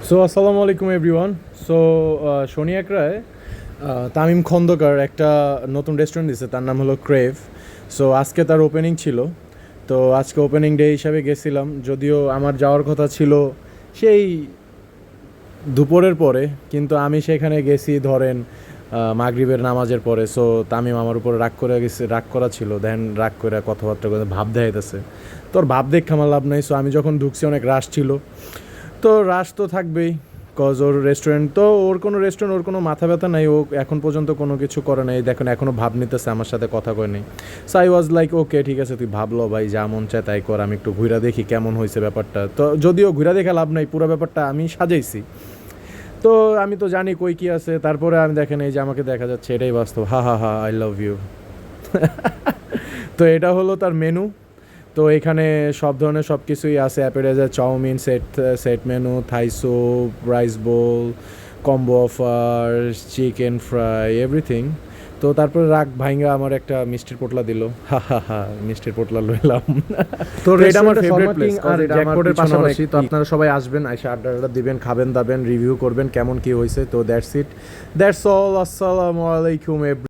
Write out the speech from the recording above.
So আসসালামু আলাইকুম everyone. So শনি একরায় তামিম খন্দকার একটা নতুন রেস্টুরেন্ট দিছে, তার নাম হলো ক্রেভ। সো আজকে তার ওপেনিং ছিল, তো আজকে ওপেনিং ডে হিসাবে গেছিলাম। যদিও আমার যাওয়ার কথা ছিল সেই দুপুরের পরে, কিন্তু আমি সেখানে গেছি ধরেন মাগরিবের নামাজের পরে। সো তামিম আমার উপর রাগ করে গেছে, রাগ করা ছিল, দেন রাগ করে কথাবার্তা করে ভাব দেখাইতেছে। তোর ভাব দেখে আমার লাভ নাই। সো আমি যখন ঢুকছি অনেক রাশ ছিল, তো রাশ তো থাকবেই, কজ ওর রেস্টুরেন্ট তো, ওর কোনো রেস্টুরেন্ট, ওর কোনো মাথা ব্যথা নাই, ও এখন পর্যন্ত কোনো কিছু করে নাই। দেখুন এখনও ভাব নিতেছে, আমার সাথে কথা কয় নেই। So I was like okay ঠিক আছে, তুই ভাবলো ভাই, যা মন চায় তাই কর, আমি একটু ঘুরা দেখি কেমন হয়েছে ব্যাপারটা। তো যদিও ঘুরা দেখে লাভ নাই, পুরো ব্যাপারটা আমি সাজাইছি। তো আমি তো জানি কই কী আছে, তারপরে আমি দেখেন এই যে আমাকে দেখা যাচ্ছে, এটাই বাস্তব। হা হা হা, আই লাভ ইউ। তো এটা হলো তার মেনু। তো এখানে সব ধরনের সব কিছুই আছে, appetiser, chow mein, set set menu, Thai soup, rice bowl, combo offer, chicken fry, everything. তো তারপরে রাগ ভাইঙ্গা আমার একটা মিষ্টির পোটলা দিল। হা হা হা, মিষ্টির পোটলা লইলাম। তো এটা আমার ফেভারিট প্লেস, আর জ্যাকপটের পাশাপাশি তো আপনারা সবাই আসবেন, এসে আড্ডা আড্ডা দিবেন, খাবেন দাবেন, রিভিউ করবেন কেমন কি হয়েছে। তো দ্যাটস ইট, দ্যাটস অল। আসসালামু আলাইকুম।